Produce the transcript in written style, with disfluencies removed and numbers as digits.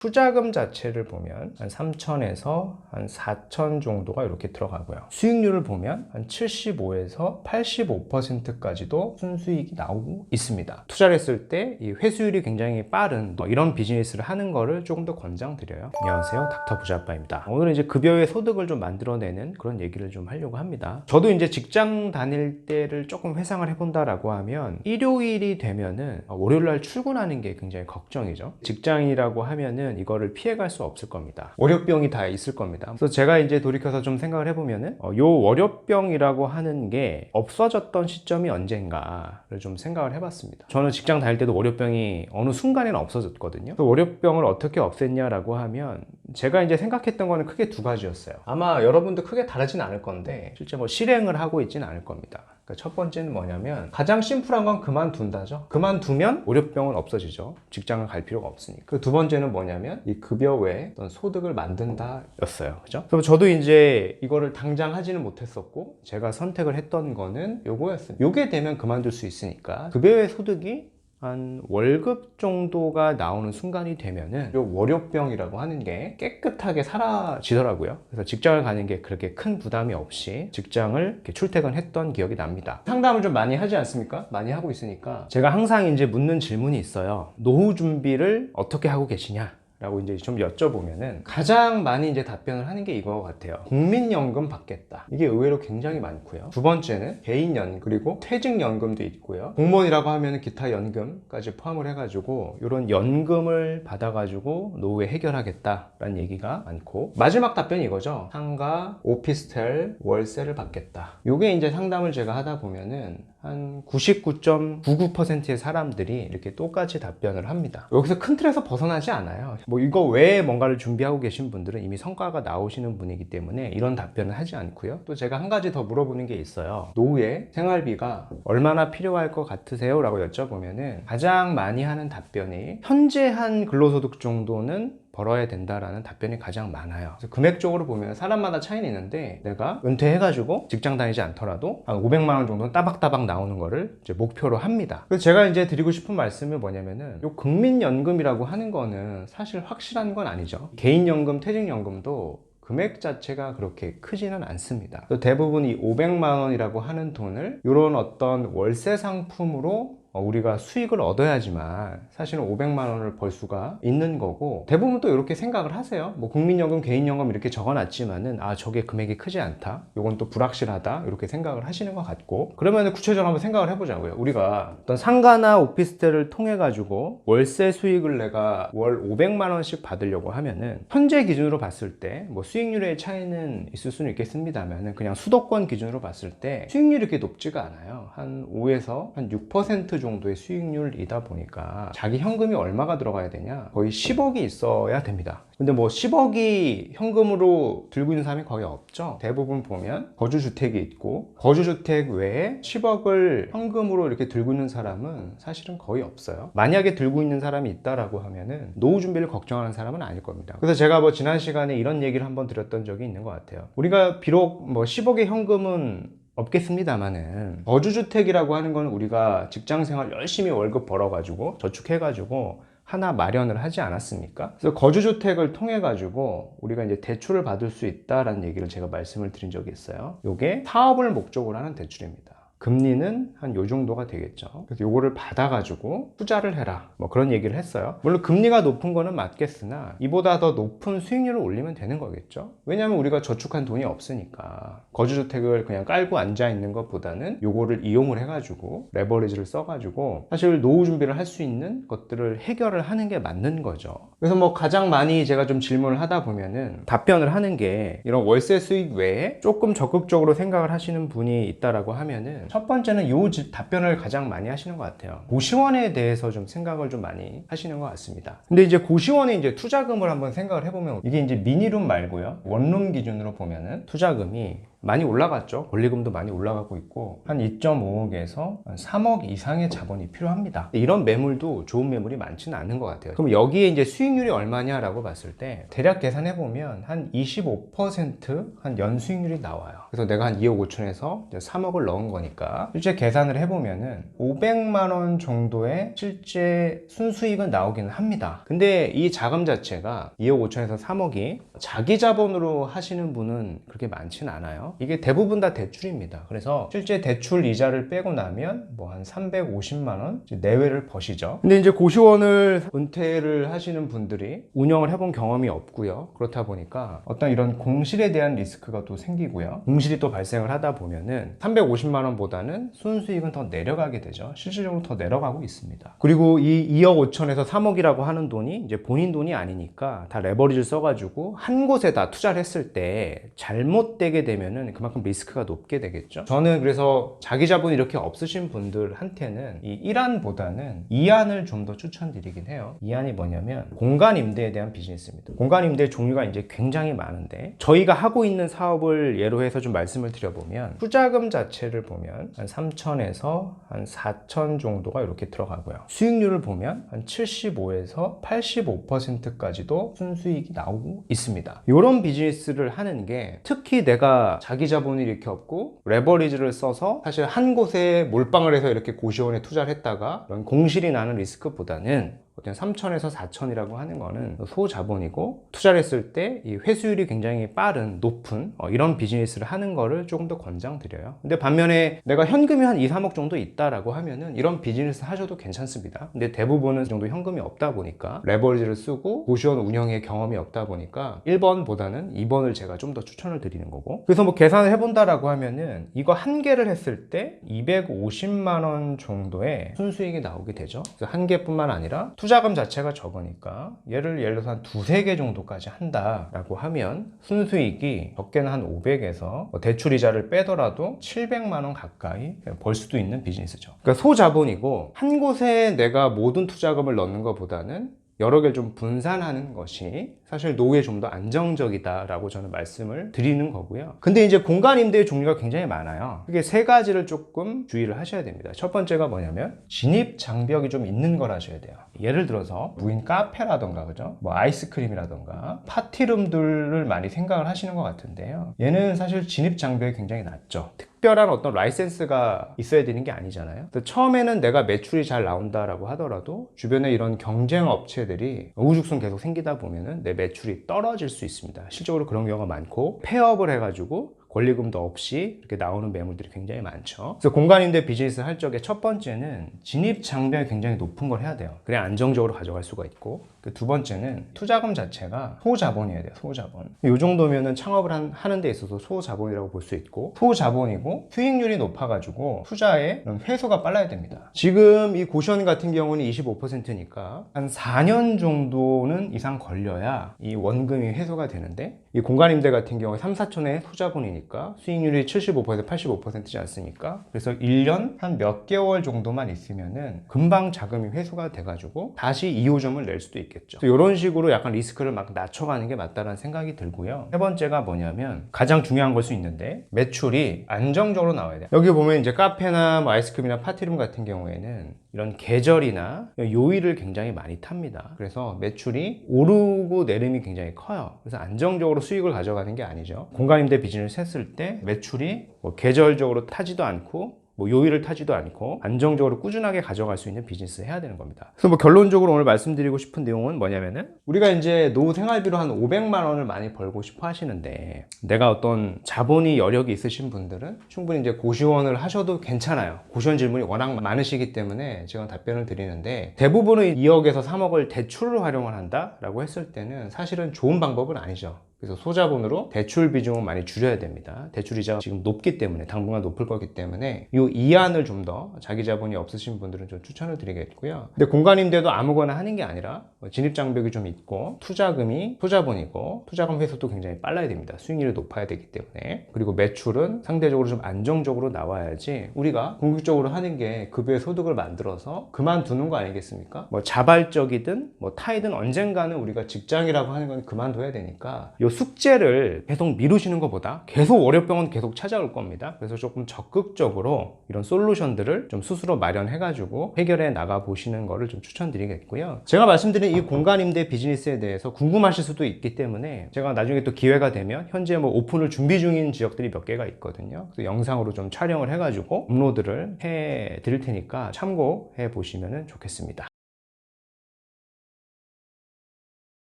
투자금 자체를 보면 한 3천에서 한 4천 정도가 이렇게 들어가고요. 수익률을 보면 한 75에서 85%까지도 순수익이 나오고 있습니다. 투자를 했을 때 이 회수율이 굉장히 빠른 이런 비즈니스를 하는 거를 조금 더 권장드려요. 안녕하세요, 닥터 부자아빠입니다. 오늘은 이제 급여의 소득을 좀 만들어내는 그런 얘기를 좀 하려고 합니다. 저도 이제 직장 다닐 때를 조금 회상을 해본다라고 하면 일요일이 되면은 월요일날 출근하는 게 굉장히 걱정이죠. 직장이라고 하면은 이거를 피해갈 수 없을 겁니다. 월요병이 다 있을 겁니다. 그래서 제가 이제 돌이켜서 좀 생각을 해보면은 요 월요병이라고 하는 게 없어졌던 시점이 언젠가를 좀 생각을 해봤습니다. 저는 직장 다닐 때도 월요병이 어느 순간에는 없어졌거든요. 월요병을 어떻게 없앴냐라고 하면 제가 이제 생각했던 거는 크게 두 가지였어요. 아마 여러분도 크게 다르진 않을 건데 실제 뭐 실행을 하고 있지는 않을 겁니다. 첫 번째는 뭐냐면 가장 심플한 건 그만둔다죠. 그만두면 월요병은 없어지죠. 직장을 갈 필요가 없으니까. 두 번째는 뭐냐면 이 급여 외에 어떤 소득을 만든다 였어요. 그죠? 그럼 저도 이제 이거를 당장 하지는 못했었고 제가 선택을 했던 거는 요거였습니다. 요게 되면 그만둘 수 있으니까 급여 외 소득이 한 월급 정도가 나오는 순간이 되면은 요 월요병이라고 하는 게 깨끗하게 사라지더라고요. 그래서 직장을 가는 게 그렇게 큰 부담이 없이 직장을 이렇게 출퇴근했던 기억이 납니다. 상담을 좀 많이 하지 않습니까? 많이 하고 있으니까 제가 항상 이제 묻는 질문이 있어요. 노후 준비를 어떻게 하고 계시냐? 라고 이제 좀 여쭤보면은 가장 많이 이제 답변을 하는 게 이거 같아요. 국민연금 받겠다. 이게 의외로 굉장히 많고요. 두 번째는 개인연금 그리고 퇴직연금도 있고요. 공무원이라고 하면 기타 연금까지 포함을 해가지고 이런 연금을 받아가지고 노후에 해결하겠다라는 얘기가 많고 마지막 답변이 이거죠. 상가, 오피스텔, 월세를 받겠다. 요게 이제 상담을 제가 하다 보면은 한 99.99%의 사람들이 이렇게 똑같이 답변을 합니다. 여기서 큰 틀에서 벗어나지 않아요. 뭐 이거 외에 뭔가를 준비하고 계신 분들은 이미 성과가 나오시는 분이기 때문에 이런 답변을 하지 않고요. 또 제가 한 가지 더 물어보는 게 있어요. 노후에 생활비가 얼마나 필요할 것 같으세요? 라고 여쭤보면은 가장 많이 하는 답변이 현재 한 근로소득 정도는 벌어야 된다라는 답변이 가장 많아요. 그래서 금액적으로 보면 사람마다 차이는 있는데 내가 은퇴해가지고 직장 다니지 않더라도 한 500만 원 정도는 따박따박 나오는 거를 이제 목표로 합니다. 그래서 제가 이제 드리고 싶은 말씀이 뭐냐면은 요 국민연금이라고 하는 거는 사실 확실한 건 아니죠. 개인연금, 퇴직연금도 금액 자체가 그렇게 크지는 않습니다. 대부분 이 500만 원이라고 하는 돈을 이런 어떤 월세 상품으로 우리가 수익을 얻어야지만 사실은 500만 원을 벌 수가 있는 거고 대부분 또 이렇게 생각을 하세요. 뭐 국민연금, 개인연금 이렇게 적어놨지만은 아 저게 금액이 크지 않다. 이건 또 불확실하다. 이렇게 생각을 하시는 것 같고 그러면 구체적으로 한번 생각을 해보자고요. 우리가 어떤 상가나 오피스텔을 통해 가지고 월세 수익을 내가 월 500만 원씩 받으려고 하면은 현재 기준으로 봤을 때 뭐 수익률의 차이는 있을 수는 있겠습니다만은 그냥 수도권 기준으로 봤을 때 수익률이 그렇게 높지가 않아요. 한 5에서 한 6% 정도의 수익률이다 보니까 자기 현금이 얼마가 들어가야 되냐? 거의 10억이 있어야 됩니다. 근데 뭐 10억이 현금으로 들고 있는 사람이 거의 없죠. 대부분 보면 거주주택이 있고 거주주택 외에 10억을 현금으로 이렇게 들고 있는 사람은 사실은 거의 없어요. 만약에 들고 있는 사람이 있다라고 하면은 노후 준비를 걱정하는 사람은 아닐 겁니다. 그래서 제가 뭐 지난 시간에 이런 얘기를 한번 드렸던 적이 있는 것 같아요. 우리가 비록 뭐 10억의 현금은 없겠습니다만은 거주주택이라고 하는 건 우리가 직장생활 열심히 월급 벌어가지고 저축해가지고 하나 마련을 하지 않았습니까? 그래서 거주주택을 통해 가지고 우리가 이제 대출을 받을 수 있다라는 얘기를 제가 말씀을 드린 적이 있어요. 이게 사업을 목적으로 하는 대출입니다. 금리는 한 요 정도가 되겠죠. 그래서 요거를 받아가지고 투자를 해라. 뭐 그런 얘기를 했어요. 물론 금리가 높은 거는 맞겠으나 이보다 더 높은 수익률을 올리면 되는 거겠죠. 왜냐하면 우리가 저축한 돈이 없으니까 거주주택을 그냥 깔고 앉아 있는 것보다는 요거를 이용을 해가지고 레버리지를 써가지고 사실 노후 준비를 할 수 있는 것들을 해결을 하는 게 맞는 거죠. 그래서 뭐 가장 많이 제가 좀 질문을 하다 보면은 답변을 하는 게 이런 월세 수익 외에 조금 적극적으로 생각을 하시는 분이 있다라고 하면은 첫 번째는 요 답변을 가장 많이 하시는 것 같아요. 고시원에 대해서 좀 생각을 좀 많이 하시는 것 같습니다. 근데 이제 고시원에 이제 투자금을 한번 생각을 해보면 이게 이제 미니룸 말고요. 원룸 기준으로 보면은 투자금이 많이 올라갔죠. 권리금도 많이 올라가고 있고 한 2.5억에서 3억 이상의 자본이 필요합니다. 이런 매물도 좋은 매물이 많지는 않은 것 같아요. 그럼 여기에 이제 수익률이 얼마냐라고 봤을 때 대략 계산해 보면 한 25% 연 수익률이 나와요. 그래서 내가 한 2억 5천에서 3억을 넣은 거니까 실제 계산을 해보면은 500만 원 정도의 실제 순수익은 나오기는 합니다. 근데 이 자금 자체가 2억 5천에서 3억이 자기 자본으로 하시는 분은 그렇게 많지는 않아요. 이게 대부분 다 대출입니다. 그래서 실제 대출 이자를 빼고 나면 뭐 한 350만 원 내외를 버시죠. 근데 이제 고시원을 은퇴를 하시는 분들이 운영을 해본 경험이 없고요. 그렇다 보니까 어떤 이런 공실에 대한 리스크가 또 생기고요. 공실이 또 발생을 하다 보면은 350만 원보다는 순수익은 더 내려가게 되죠. 실질적으로 더 내려가고 있습니다. 그리고 이 2억 5천에서 3억이라고 하는 돈이 이제 본인 돈이 아니니까 다 레버리지를 써가지고 한 곳에다 투자를 했을 때 잘못되게 되면은 그만큼 리스크가 높게 되겠죠. 저는 그래서 자기 자본이 이렇게 없으신 분들한테는 이 1안보다는 2안을 좀 더 추천드리긴 해요. 2안이 뭐냐면 공간 임대에 대한 비즈니스입니다. 공간 임대 종류가 이제 굉장히 많은데 저희가 하고 있는 사업을 예로 해서 좀 말씀을 드려보면 투자금 자체를 보면 한 3천에서 한 4천 정도가 이렇게 들어가고요. 수익률을 보면 한 75에서 85%까지도 순수익이 나오고 있습니다. 이런 비즈니스를 하는 게 특히 내가 자기 자본이 이렇게 없고 레버리지를 써서 사실 한 곳에 몰빵을 해서 이렇게 고시원에 투자를 했다가 이런 공실이 나는 리스크보다는 3천에서 4천이라고 하는 거는 소자본이고 투자를 했을 때 이 회수율이 굉장히 빠른 높은 이런 비즈니스를 하는 거를 조금 더 권장드려요. 근데 반면에 내가 현금이 한 2, 3억 정도 있다라고 하면은 이런 비즈니스 하셔도 괜찮습니다. 근데 대부분은 이 정도 현금이 없다 보니까 레버리지를 쓰고 고시원 운영의 경험이 없다 보니까 1번보다는 2번을 제가 좀 더 추천을 드리는 거고, 그래서 뭐 계산을 해본다라고 하면은 이거 한 개를 했을 때 250만 원 정도의 순수익이 나오게 되죠. 그래서 한 개뿐만 아니라 투자금 자체가 적으니까 예를 들어서 한 두세 개 정도까지 한다라고 하면 순수익이 적게는 한 500에서 대출 이자를 빼더라도 700만 원 가까이 벌 수도 있는 비즈니스죠. 그러니까 소자본이고 한 곳에 내가 모든 투자금을 넣는 것보다는 여러 개를 좀 분산하는 것이 사실 노후에 좀 더 안정적이다라고 저는 말씀을 드리는 거고요. 근데 이제 공간 임대의 종류가 굉장히 많아요. 그게 세 가지를 조금 주의를 하셔야 됩니다. 첫 번째가 뭐냐면 진입 장벽이 좀 있는 걸 하셔야 돼요. 예를 들어서 무인 카페라던가 그죠? 뭐 아이스크림이라던가 파티룸들을 많이 생각을 하시는 것 같은데요. 얘는 사실 진입 장벽이 굉장히 낮죠. 특별한 어떤 라이센스가 있어야 되는 게 아니잖아요. 처음에는 내가 매출이 잘 나온다라고 하더라도 주변에 이런 경쟁 업체들이 우후죽순 계속 생기다 보면은 내 매출이 떨어질 수 있습니다. 실적으로 그런 경우가 많고 폐업을 해가지고 권리금도 없이 이렇게 나오는 매물들이 굉장히 많죠. 그래서 공간임대 비즈니스 할 적에 첫 번째는 진입 장벽이 굉장히 높은 걸 해야 돼요. 그래야 안정적으로 가져갈 수가 있고, 두 번째는 투자금 자체가 소자본이어야 돼요. 소자본. 이 정도면은 창업을 하는 데 있어서 소자본이라고 볼 수 있고, 소자본이고 수익률이 높아가지고 투자에 회수가 빨라야 됩니다. 지금 이 고시원 같은 경우는 25%니까 한 4년 정도는 이상 걸려야 이 원금이 회수가 되는데, 이 공간임대 같은 경우에 3, 4천의 소자본이니까 수익률이 75%, 85%지 않습니까? 그래서 1년 한 몇 개월 정도만 있으면은 금방 자금이 회수가 돼가지고 다시 2호점을 낼 수도 있겠죠. 이런 식으로 약간 리스크를 막 낮춰가는 게 맞다는 생각이 들고요. 세 번째가 뭐냐면 가장 중요한 걸 수 있는데 매출이 안정적으로 나와야 돼요. 여기 보면 이제 카페나 뭐 아이스크림이나 파티룸 같은 경우에는 이런 계절이나 요일을 굉장히 많이 탑니다. 그래서 매출이 오르고 내림이 굉장히 커요. 그래서 안정적으로 수익을 가져가는 게 아니죠. 공간임대 비즈니스 했을 때 매출이 뭐 계절적으로 타지도 않고 뭐 요일을 타지도 않고 안정적으로 꾸준하게 가져갈 수 있는 비즈니스 해야 되는 겁니다. 그래서 뭐 결론적으로 오늘 말씀드리고 싶은 내용은 뭐냐면은, 우리가 이제 노후 생활비로 한 500만 원을 많이 벌고 싶어 하시는데 내가 어떤 자본이 여력이 있으신 분들은 충분히 이제 고시원을 하셔도 괜찮아요. 고시원 질문이 워낙 많으시기 때문에 제가 답변을 드리는데, 대부분의 2억에서 3억을 대출로 활용을 한다라고 했을 때는 사실은 좋은 방법은 아니죠. 그래서 소자본으로 대출 비중을 많이 줄여야 됩니다. 대출 이자가 지금 높기 때문에, 당분간 높을 거기 때문에 이 이안을 좀 더 자기 자본이 없으신 분들은 좀 추천을 드리겠고요. 근데 공간임대도 아무거나 하는 게 아니라 진입장벽이 좀 있고 투자금이 소자본이고 투자금 회수도 굉장히 빨라야 됩니다. 수익률이 높아야 되기 때문에. 그리고 매출은 상대적으로 좀 안정적으로 나와야지 우리가 궁극적으로 하는 게 급여의 소득을 만들어서 그만두는 거 아니겠습니까? 뭐 자발적이든 뭐 타이든 언젠가는 우리가 직장이라고 하는 건 그만둬야 되니까 이 숙제를 계속 미루시는 것보다 계속 월요병은 계속 찾아올 겁니다. 그래서 조금 적극적으로 이런 솔루션들을 좀 스스로 마련해가지고 해결해 나가 보시는 거를 좀 추천드리겠고요. 제가 말씀드린 이 공간 임대 비즈니스에 대해서 궁금하실 수도 있기 때문에 제가 나중에 또 기회가 되면 현재 뭐 오픈을 준비 중인 지역들이 몇 개가 있거든요. 그래서 영상으로 좀 촬영을 해가지고 업로드를 해 드릴 테니까 참고해 보시면 좋겠습니다.